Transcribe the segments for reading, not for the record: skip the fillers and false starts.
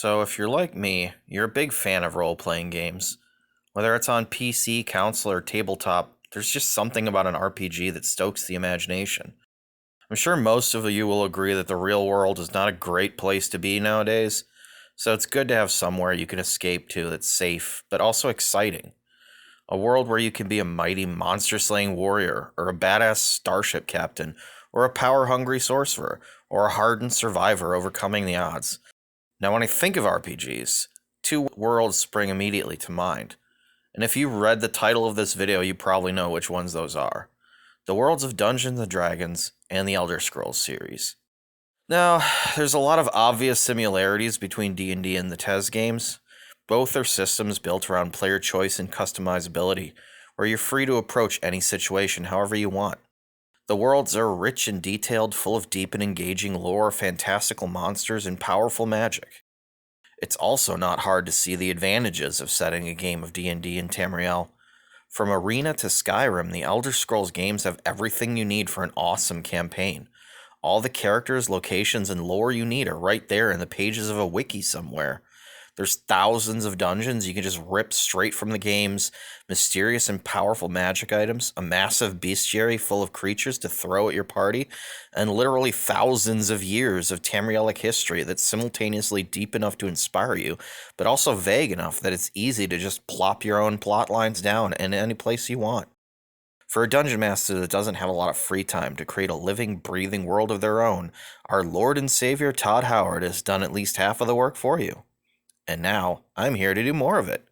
So, if you're like me, you're a big fan of role playing games. Whether it's on PC, console, or tabletop, there's just something about an RPG that stokes the imagination. I'm sure most of you will agree that the real world is not a great place to be nowadays, so it's good to have somewhere you can escape to that's safe, but also exciting. A world where you can be a mighty monster slaying warrior, or a badass starship captain, or a power hungry sorcerer, or a hardened survivor overcoming the odds. Now, when I think of RPGs, two worlds spring immediately to mind. And if you read the title of this video, you probably know which ones those are. The worlds of Dungeons & Dragons and the Elder Scrolls series. Now, there's a lot of obvious similarities between D&D and the TES games. Both are systems built around player choice and customizability, where you're free to approach any situation however you want. The worlds are rich and detailed, full of deep and engaging lore, fantastical monsters, and powerful magic. It's also not hard to see the advantages of setting a game of D&D in Tamriel. From Arena to Skyrim, the Elder Scrolls games have everything you need for an awesome campaign. All the characters, locations, and lore you need are right there in the pages of a wiki somewhere. There's thousands of dungeons you can just rip straight from the games, mysterious and powerful magic items, a massive bestiary full of creatures to throw at your party, and literally thousands of years of Tamrielic history that's simultaneously deep enough to inspire you, but also vague enough that it's easy to just plop your own plot lines down in any place you want. For a dungeon master that doesn't have a lot of free time to create a living, breathing world of their own, our Lord and Savior Todd Howard has done at least half of the work for you. And now, I'm here to do more of it.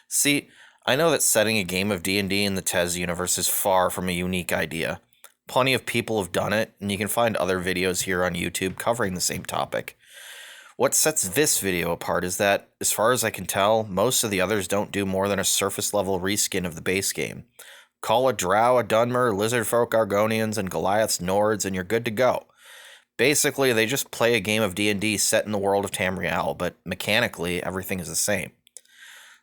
See, I know that setting a game of D&D in the TES universe is far from a unique idea. Plenty of people have done it, and you can find other videos here on YouTube covering the same topic. What sets this video apart is that, as far as I can tell, most of the others don't do more than a surface-level reskin of the base game. Call a Drow a Dunmer, Lizardfolk Argonians, and Goliaths Nords, and you're good to go. Basically, they just play a game of D&D set in the world of Tamriel, but mechanically, everything is the same.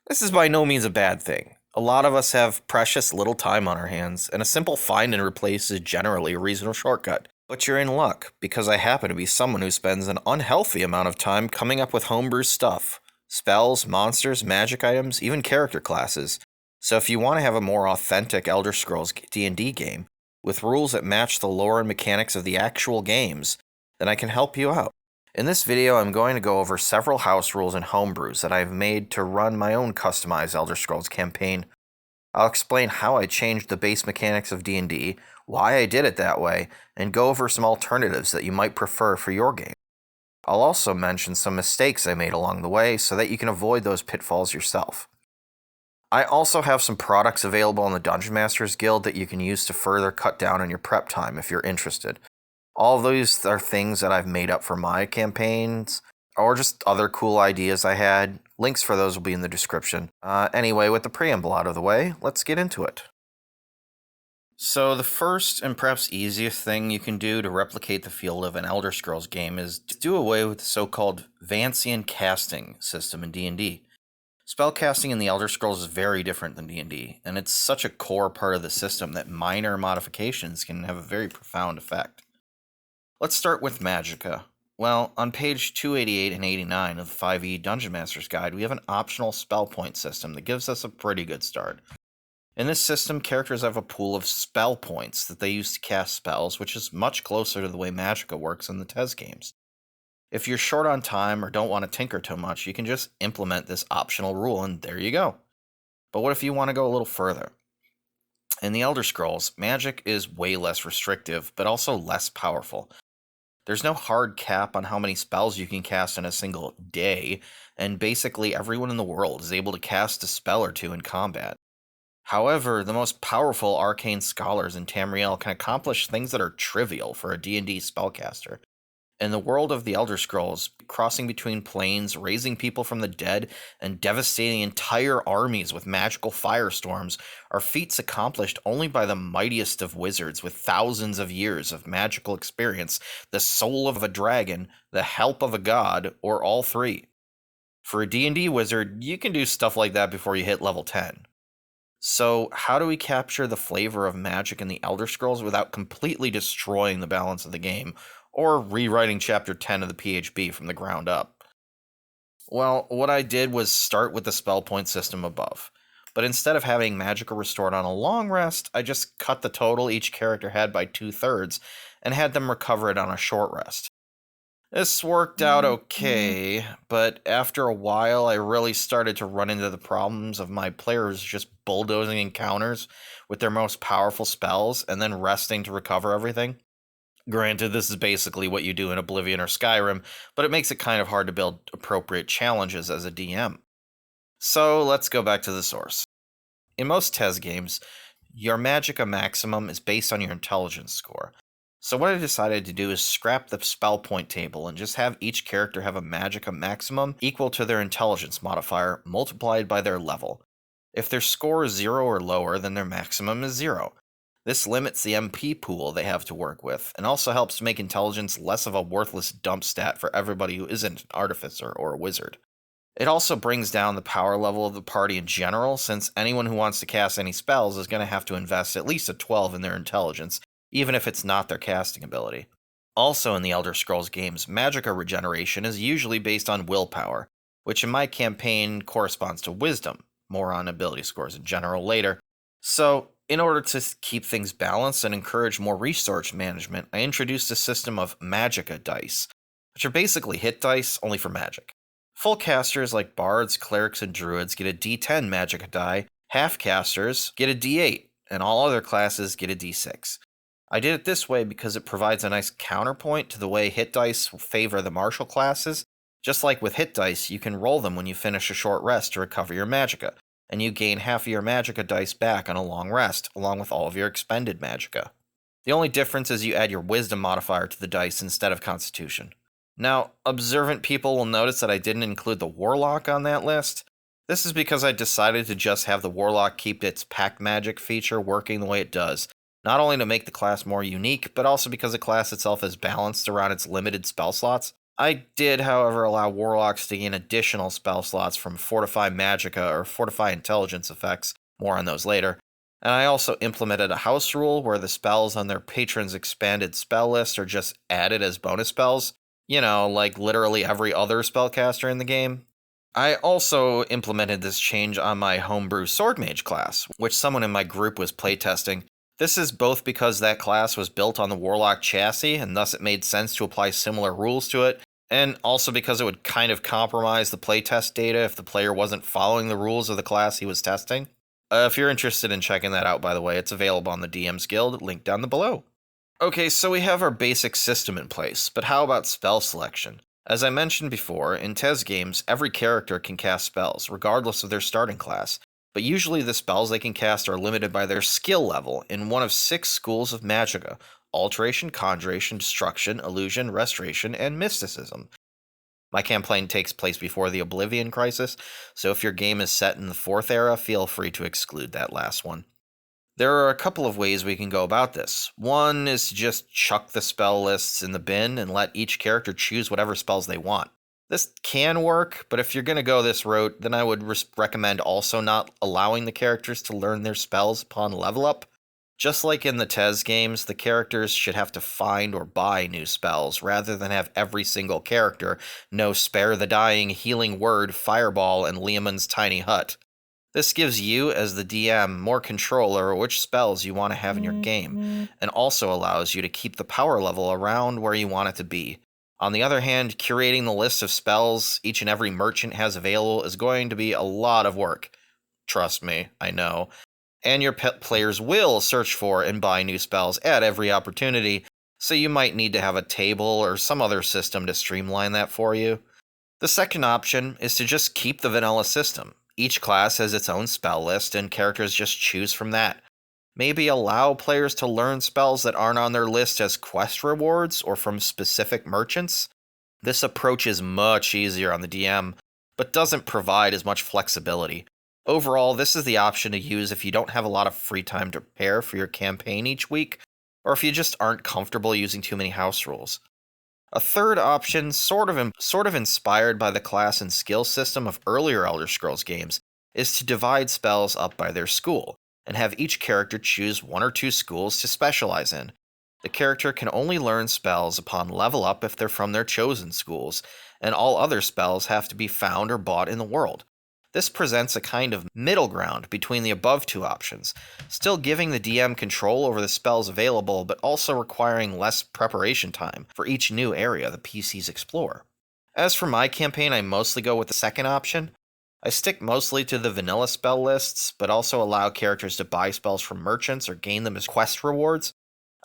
This is by no means a bad thing. A lot of us have precious little time on our hands, and a simple find and replace is generally a reasonable shortcut. But you're in luck, because I happen to be someone who spends an unhealthy amount of time coming up with homebrew stuff. Spells, monsters, magic items, even character classes. So if you want to have a more authentic Elder Scrolls D&D game, with rules that match the lore and mechanics of the actual games, then I can help you out. In this video, I'm going to go over several house rules and homebrews that I've made to run my own customized Elder Scrolls campaign. I'll explain how I changed the base mechanics of D&D, why I did it that way, and go over some alternatives that you might prefer for your game. I'll also mention some mistakes I made along the way so that you can avoid those pitfalls yourself. I also have some products available in the Dungeon Masters Guild that you can use to further cut down on your prep time if you're interested. All of these are things that I've made up for my campaigns, or just other cool ideas I had. Links for those will be in the description. Anyway, with the preamble out of the way, let's get into it. So the first and perhaps easiest thing you can do to replicate the feel of an Elder Scrolls game is to do away with the so-called Vancian casting system in D&D. Spellcasting in the Elder Scrolls is very different than D&D, and it's such a core part of the system that minor modifications can have a very profound effect. Let's start with Magicka. Well, on page 288 and 89 of the 5e Dungeon Master's Guide, we have an optional spell point system that gives us a pretty good start. In this system, characters have a pool of spell points that they use to cast spells, which is much closer to the way Magicka works in the TES games. If you're short on time or don't want to tinker too much, you can just implement this optional rule and there you go. But what if you want to go a little further? In the Elder Scrolls, magic is way less restrictive, but also less powerful. There's no hard cap on how many spells you can cast in a single day, and basically everyone in the world is able to cast a spell or two in combat. However, the most powerful arcane scholars in Tamriel can accomplish things that are trivial for a D&D spellcaster. In the world of the Elder Scrolls, crossing between planes, raising people from the dead, and devastating entire armies with magical firestorms are feats accomplished only by the mightiest of wizards with thousands of years of magical experience, the soul of a dragon, the help of a god, or all three. For a D&D wizard, you can do stuff like that before you hit level 10. So, how do we capture the flavor of magic in the Elder Scrolls without completely destroying the balance of the game, or rewriting Chapter 10 of the PHB from the ground up? Well, what I did was start with the spell point system above. But instead of having Magicka restored on a long rest, I just cut the total each character had by 2/3 and had them recover it on a short rest. This worked out okay, but after a while, I really started to run into the problems of my players just bulldozing encounters with their most powerful spells and then resting to recover everything. Granted, this is basically what you do in Oblivion or Skyrim, but it makes it kind of hard to build appropriate challenges as a DM. So let's go back to the source. In most TES games, your Magicka maximum is based on your intelligence score. So what I decided to do is scrap the spell point table and just have each character have a Magicka maximum equal to their intelligence modifier multiplied by their level. If their score is 0 or lower, then their maximum is 0. This limits the MP pool they have to work with, and also helps to make intelligence less of a worthless dump stat for everybody who isn't an artificer or a wizard. It also brings down the power level of the party in general, since anyone who wants to cast any spells is going to have to invest at least a 12 in their intelligence, even if it's not their casting ability. Also in the Elder Scrolls games, Magicka regeneration is usually based on willpower, which in my campaign corresponds to wisdom. More on ability scores in general later. So, in order to keep things balanced and encourage more resource management, I introduced a system of Magicka dice, which are basically hit dice, only for magic. Full casters like bards, clerics, and druids get a d10 Magicka die, half casters get a d8, and all other classes get a d6. I did it this way because it provides a nice counterpoint to the way hit dice favor the martial classes. Just like with hit dice, you can roll them when you finish a short rest to recover your Magicka, and you gain half of your Magicka dice back on a long rest, along with all of your expended Magicka. The only difference is you add your wisdom modifier to the dice instead of constitution. Now, observant people will notice that I didn't include the warlock on that list. This is because I decided to just have the warlock keep its pact magic feature working the way it does, not only to make the class more unique, but also because the class itself is balanced around its limited spell slots. I did, however, allow warlocks to gain additional spell slots from Fortify Magicka or Fortify Intelligence effects, more on those later, and I also implemented a house rule where the spells on their patron's expanded spell list are just added as bonus spells, like literally every other spellcaster in the game. I also implemented this change on my homebrew sword mage class, which someone in my group was playtesting. This is both because that class was built on the warlock chassis, and thus it made sense to apply similar rules to it, and also because it would kind of compromise the playtest data if the player wasn't following the rules of the class he was testing. If you're interested in checking that out, by the way, it's available on the DM's Guild, link down below. Okay, so we have our basic system in place, but how about spell selection? As I mentioned before, in TES games, every character can cast spells, regardless of their starting class, but usually the spells they can cast are limited by their skill level in one of 6 schools of Magicka: Alteration, Conjuration, Destruction, Illusion, Restoration, and Mysticism. My campaign takes place before the Oblivion Crisis, so if your game is set in the 4th era, feel free to exclude that last one. There are a couple of ways we can go about this. One is to just chuck the spell lists in the bin and let each character choose whatever spells they want. This can work, but if you're going to go this route, then I would recommend also not allowing the characters to learn their spells upon level up. Just like in the TES games, the characters should have to find or buy new spells, rather than have every single character know Spare the Dying, Healing Word, Fireball, and Leomund's Tiny Hut. This gives you, as the DM, more control over which spells you want to have in your game, and also allows you to keep the power level around where you want it to be. On the other hand, curating the list of spells each and every merchant has available is going to be a lot of work. Trust me, I know. And your players will search for and buy new spells at every opportunity, so you might need to have a table or some other system to streamline that for you. The second option is to just keep the vanilla system. Each class has its own spell list, and characters just choose from that. Maybe allow players to learn spells that aren't on their list as quest rewards or from specific merchants. This approach is much easier on the DM, but doesn't provide as much flexibility. Overall, this is the option to use if you don't have a lot of free time to prepare for your campaign each week, or if you just aren't comfortable using too many house rules. A third option, sort of inspired by the class and skill system of earlier Elder Scrolls games, is to divide spells up by their school, and have each character choose 1 or 2 schools to specialize in. The character can only learn spells upon level up if they're from their chosen schools, and all other spells have to be found or bought in the world. This presents a kind of middle ground between the above two options, still giving the DM control over the spells available, but also requiring less preparation time for each new area the PCs explore. As for my campaign, I mostly go with the second option. I stick mostly to the vanilla spell lists, but also allow characters to buy spells from merchants or gain them as quest rewards.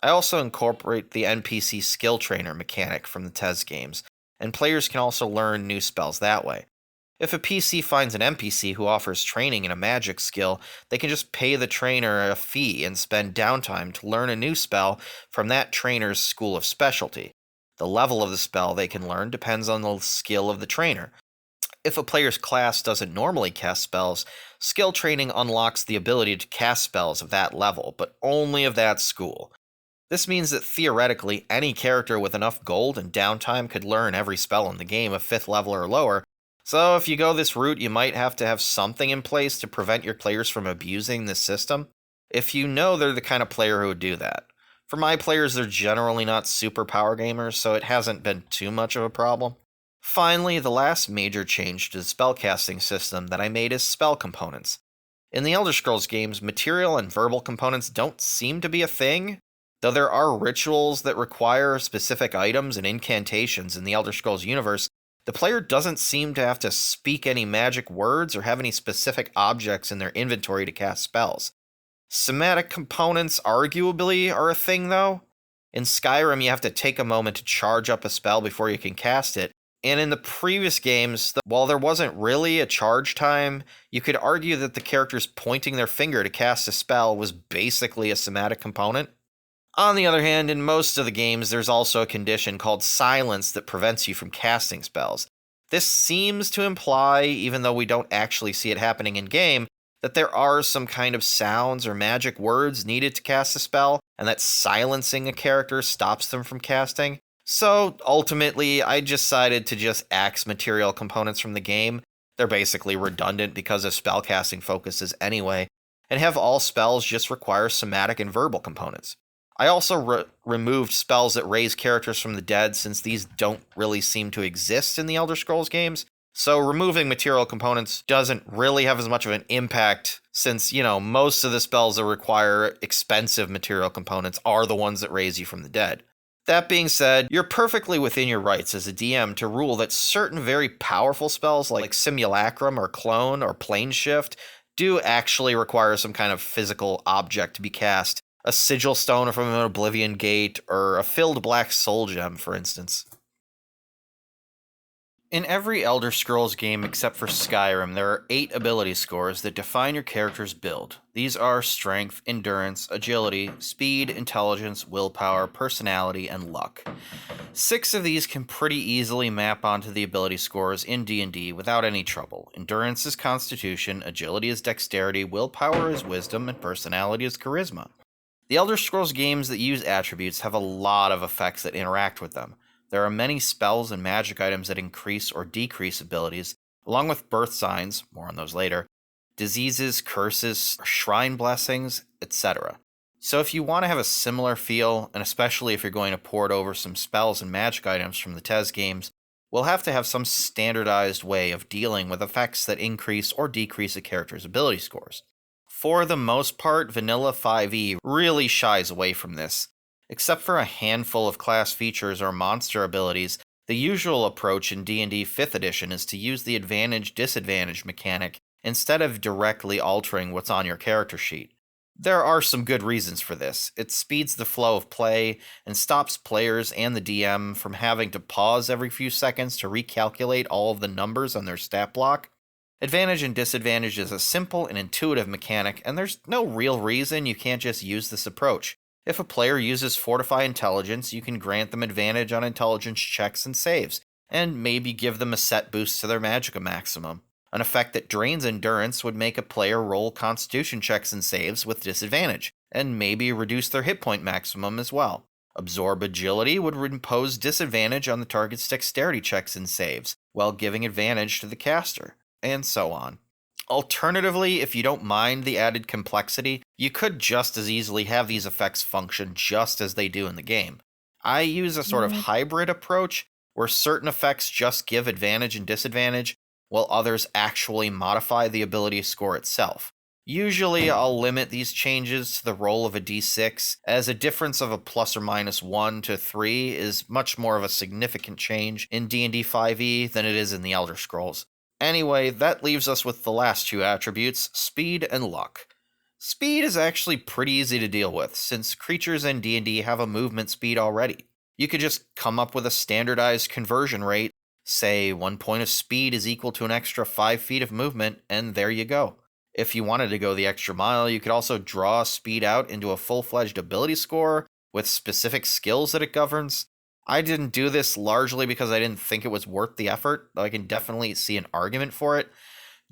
I also incorporate the NPC skill trainer mechanic from the TES games, and players can also learn new spells that way. If a PC finds an NPC who offers training in a magic skill, they can just pay the trainer a fee and spend downtime to learn a new spell from that trainer's school of specialty. The level of the spell they can learn depends on the skill of the trainer. If a player's class doesn't normally cast spells, skill training unlocks the ability to cast spells of that level, but only of that school. This means that theoretically, any character with enough gold and downtime could learn every spell in the game of 5th level or lower, so if you go this route, you might have to have something in place to prevent your players from abusing this system, if you know they're the kind of player who would do that. For my players, they're generally not super power gamers, so it hasn't been too much of a problem. Finally, the last major change to the spellcasting system that I made is spell components. In the Elder Scrolls games, material and verbal components don't seem to be a thing, though there are rituals that require specific items and incantations in the Elder Scrolls universe. The player doesn't seem to have to speak any magic words or have any specific objects in their inventory to cast spells. Somatic components arguably are a thing, though. In Skyrim, you have to take a moment to charge up a spell before you can cast it, and in the previous games, while there wasn't really a charge time, you could argue that the characters pointing their finger to cast a spell was basically a somatic component. On the other hand, in most of the games, there's also a condition called silence that prevents you from casting spells. This seems to imply, even though we don't actually see it happening in-game, that there are some kind of sounds or magic words needed to cast a spell, and that silencing a character stops them from casting. So, ultimately, I decided to just axe material components from the game. They're basically redundant because of spellcasting focuses anyway, and have all spells just require somatic and verbal components. I also removed spells that raise characters from the dead, since these don't really seem to exist in the Elder Scrolls games. So removing material components doesn't really have as much of an impact, since, most of the spells that require expensive material components are the ones that raise you from the dead. That being said, you're perfectly within your rights as a DM to rule that certain very powerful spells like Simulacrum or Clone or Plane Shift do actually require some kind of physical object to be cast. A sigil stone from an Oblivion Gate, or a filled black soul gem, for instance. In every Elder Scrolls game except for Skyrim, there are 8 ability scores that define your character's build. These are Strength, Endurance, Agility, Speed, Intelligence, Willpower, Personality, and Luck. 6 of these can pretty easily map onto the ability scores in D&D without any trouble. Endurance is Constitution, Agility is Dexterity, Willpower is Wisdom, and Personality is Charisma. The Elder Scrolls games that use attributes have a lot of effects that interact with them. There are many spells and magic items that increase or decrease abilities, along with birth signs, more on those later, diseases, curses, shrine blessings, etc. So if you want to have a similar feel, and especially if you're going to port over some spells and magic items from the TES games, we'll have to have some standardized way of dealing with effects that increase or decrease a character's ability scores. For the most part, Vanilla 5e really shies away from this. Except for a handful of class features or monster abilities, the usual approach in D&D 5th edition is to use the advantage-disadvantage mechanic instead of directly altering what's on your character sheet. There are some good reasons for this. It speeds the flow of play and stops players and the DM from having to pause every few seconds to recalculate all of the numbers on their stat block. Advantage and disadvantage is a simple and intuitive mechanic, and there's no real reason you can't just use this approach. If a player uses Fortify Intelligence, you can grant them advantage on intelligence checks and saves, and maybe give them a set boost to their Magicka maximum. An effect that drains endurance would make a player roll Constitution checks and saves with disadvantage, and maybe reduce their hit point maximum as well. Absorb Agility would impose disadvantage on the target's dexterity checks and saves, while giving advantage to the caster, and so on. Alternatively, if you don't mind the added complexity, you could just as easily have these effects function just as they do in the game. I use a sort of hybrid approach, where certain effects just give advantage and disadvantage, while others actually modify the ability score itself. Usually, I'll limit these changes to the roll of a d6, as a difference of a plus or minus 1 to 3 is much more of a significant change in D&D 5e than it is in the Elder Scrolls. Anyway, that leaves us with the last two attributes, speed and luck. Speed is actually pretty easy to deal with, since creatures in D&D have a movement speed already. You could just come up with a standardized conversion rate, say 1 point of speed is equal to an extra 5 feet of movement, and there you go. If you wanted to go the extra mile, you could also draw speed out into a full-fledged ability score with specific skills that it governs. I didn't do this largely because I didn't think it was worth the effort, though I can definitely see an argument for it.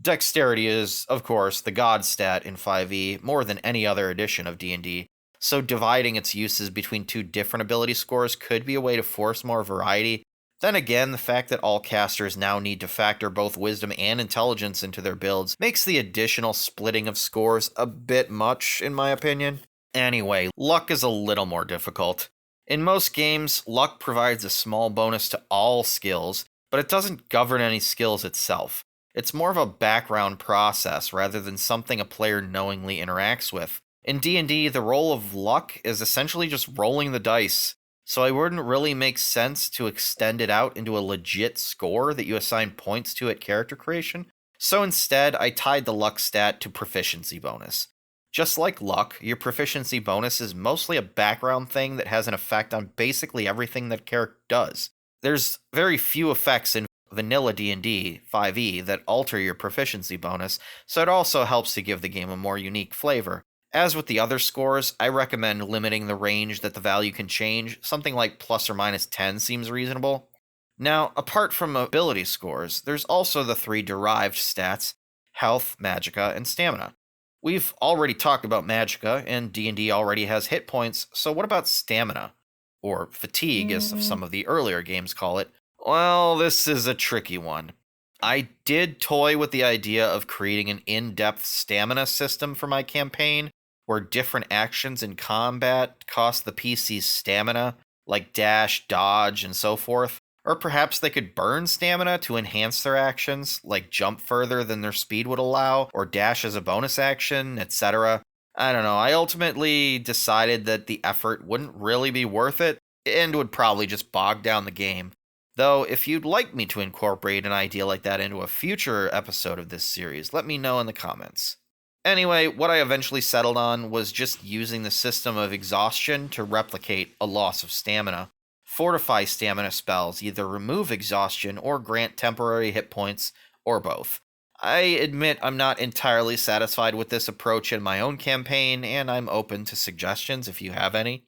Dexterity is, of course, the god stat in 5e more than any other edition of D&D, so dividing its uses between two different ability scores could be a way to force more variety. Then again, the fact that all casters now need to factor both wisdom and intelligence into their builds makes the additional splitting of scores a bit much, in my opinion. Anyway, luck is a little more difficult. In most games, luck provides a small bonus to all skills, but it doesn't govern any skills itself. It's more of a background process rather than something a player knowingly interacts with. In D&D, the role of luck is essentially just rolling the dice, so it wouldn't really make sense to extend it out into a legit score that you assign points to at character creation. So instead, I tied the luck stat to proficiency bonus. Just like luck, your proficiency bonus is mostly a background thing that has an effect on basically everything that a character does. There's very few effects in vanilla D&D 5e that alter your proficiency bonus, so it also helps to give the game a more unique flavor. As with the other scores, I recommend limiting the range that the value can change. Something like plus or minus 10 seems reasonable. Now, apart from ability scores, there's also the three derived stats, health, magicka, and stamina. We've already talked about magicka, and D&D already has hit points, so what about stamina? Or fatigue, as some of the earlier games call it. Well, this is a tricky one. I did toy with the idea of creating an in-depth stamina system for my campaign, where different actions in combat cost the PC's stamina, like dash, dodge, and so forth. Or perhaps they could burn stamina to enhance their actions, like jump further than their speed would allow, or dash as a bonus action, etc. I don't know, I ultimately decided that the effort wouldn't really be worth it, and would probably just bog down the game. Though, if you'd like me to incorporate an idea like that into a future episode of this series, let me know in the comments. Anyway, what I eventually settled on was just using the system of exhaustion to replicate a loss of stamina. Fortify stamina spells either remove exhaustion or grant temporary hit points, or both. I admit I'm not entirely satisfied with this approach in my own campaign, and I'm open to suggestions if you have any.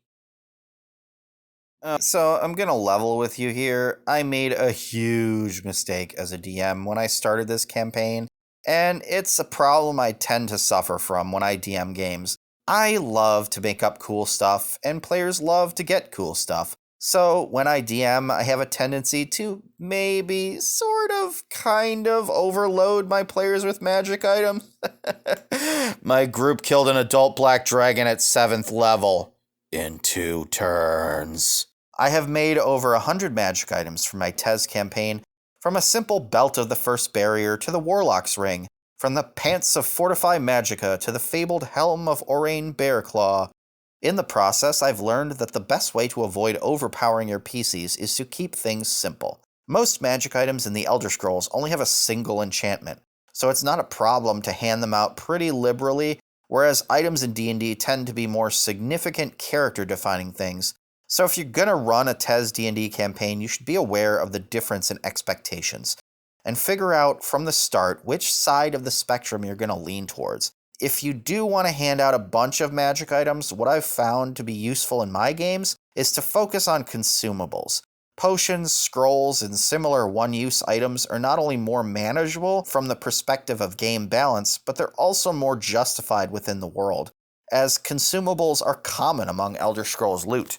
So I'm gonna level with you here. I made a huge mistake as a DM when I started this campaign, and it's a problem I tend to suffer from when I DM games. I love to make up cool stuff, and players love to get cool stuff. So when I DM, I have a tendency to maybe kind of overload my players with magic items. My group killed an adult black dragon at 7th level in 2 turns. I have made over 100 magic items for my TES campaign, from a simple belt of the first barrier to the warlocks ring, from the pants of Fortify Magicka to the fabled helm of Orain Bearclaw. In the process, I've learned that the best way to avoid overpowering your PCs is to keep things simple. Most magic items in the Elder Scrolls only have a single enchantment, so it's not a problem to hand them out pretty liberally, whereas items in D&D tend to be more significant character-defining things. So if you're gonna run a TES D&D campaign, you should be aware of the difference in expectations, and figure out from the start which side of the spectrum you're gonna lean towards. If you do want to hand out a bunch of magic items, what I've found to be useful in my games is to focus on consumables. Potions, scrolls, and similar one-use items are not only more manageable from the perspective of game balance, but they're also more justified within the world, as consumables are common among Elder Scrolls loot.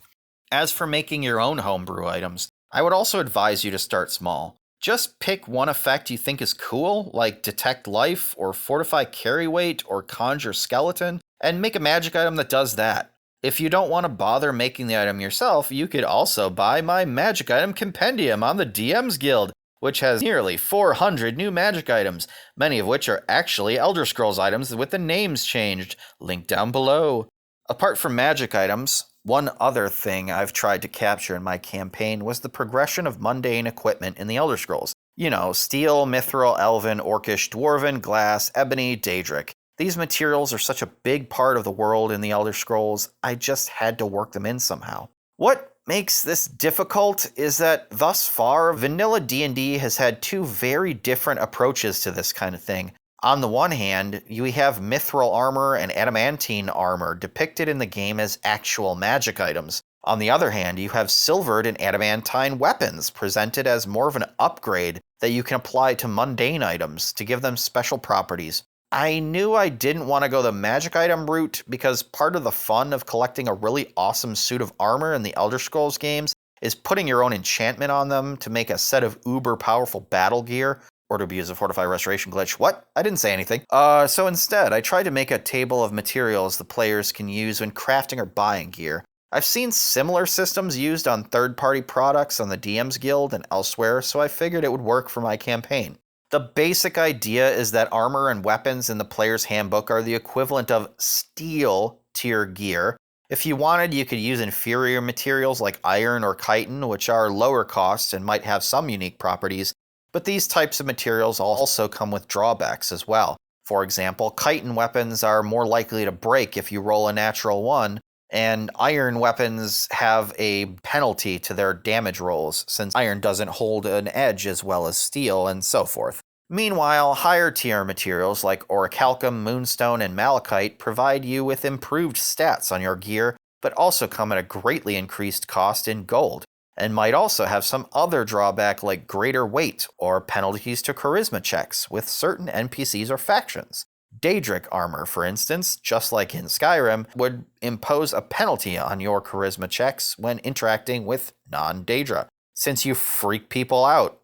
As for making your own homebrew items, I would also advise you to start small. Just pick one effect you think is cool, like Detect Life, or Fortify Carry Weight, or Conjure Skeleton, and make a magic item that does that. If you don't want to bother making the item yourself, you could also buy my magic item compendium on the DM's Guild, which has nearly 400 new magic items, many of which are actually Elder Scrolls items with the names changed. Link down below. Apart from magic items, one other thing I've tried to capture in my campaign was the progression of mundane equipment in the Elder Scrolls. You know, steel, mithril, elven, orcish, dwarven, glass, ebony, daedric. These materials are such a big part of the world in the Elder Scrolls, I just had to work them in somehow. What makes this difficult is that thus far, vanilla D&D has had two very different approaches to this kind of thing. On the one hand, you have mithril armor and adamantine armor depicted in the game as actual magic items. On the other hand, you have silvered and adamantine weapons presented as more of an upgrade that you can apply to mundane items to give them special properties. I knew I didn't want to go the magic item route because part of the fun of collecting a really awesome suit of armor in the Elder Scrolls games is putting your own enchantment on them to make a set of uber powerful battle gear, or to abuse a Fortify Restoration glitch. What? I didn't say anything. So instead, I tried to make a table of materials the players can use when crafting or buying gear. I've seen similar systems used on third-party products on the DM's Guild and elsewhere, so I figured it would work for my campaign. The basic idea is that armor and weapons in the player's handbook are the equivalent of steel tier gear. If you wanted, you could use inferior materials like iron or chitin, which are lower cost and might have some unique properties, but these types of materials also come with drawbacks as well. For example, chitin weapons are more likely to break if you roll a natural 1, and iron weapons have a penalty to their damage rolls, since iron doesn't hold an edge as well as steel, and so forth. Meanwhile, higher tier materials like orichalcum, moonstone, and malachite provide you with improved stats on your gear, but also come at a greatly increased cost in gold, and might also have some other drawback like greater weight or penalties to charisma checks with certain NPCs or factions. Daedric armor, for instance, just like in Skyrim, would impose a penalty on your charisma checks when interacting with non-Daedra, since you freak people out.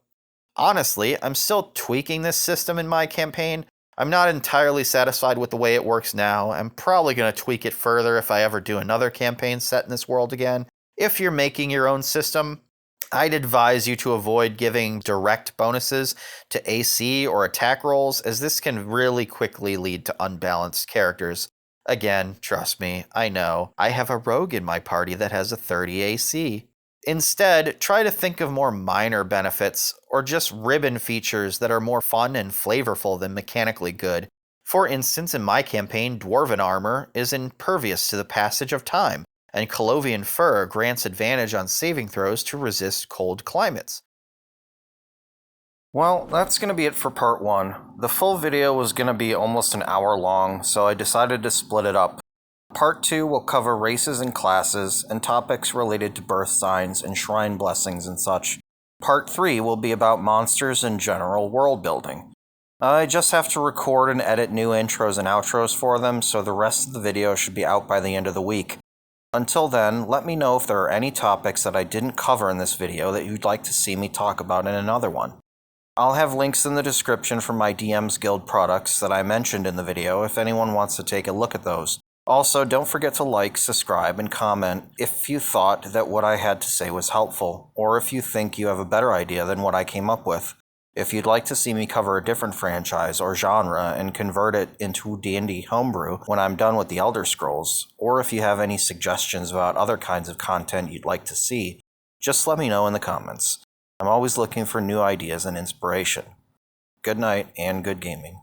Honestly, I'm still tweaking this system in my campaign. I'm not entirely satisfied with the way it works now. I'm probably going to tweak it further if I ever do another campaign set in this world again. If you're making your own system, I'd advise you to avoid giving direct bonuses to AC or attack rolls, as this can really quickly lead to unbalanced characters. Again, trust me, I know. I have a rogue in my party that has a 30 AC. Instead, try to think of more minor benefits, or just ribbon features that are more fun and flavorful than mechanically good. For instance, in my campaign, Dwarven armor is impervious to the passage of time, and Colovian fur grants advantage on saving throws to resist cold climates. Well, that's going to be it for part 1. The full video was going to be almost an hour long, so I decided to split it up. Part 2 will cover races and classes, and topics related to birth signs and shrine blessings and such. Part 3 will be about monsters and general world building. I just have to record and edit new intros and outros for them, so the rest of the video should be out by the end of the week. Until then, let me know if there are any topics that I didn't cover in this video that you'd like to see me talk about in another one. I'll have links in the description for my DM's Guild products that I mentioned in the video if anyone wants to take a look at those. Also, don't forget to like, subscribe, and comment if you thought that what I had to say was helpful, or if you think you have a better idea than what I came up with. If you'd like to see me cover a different franchise or genre and convert it into D&D homebrew when I'm done with the Elder Scrolls, or if you have any suggestions about other kinds of content you'd like to see, just let me know in the comments. I'm always looking for new ideas and inspiration. Good night and good gaming.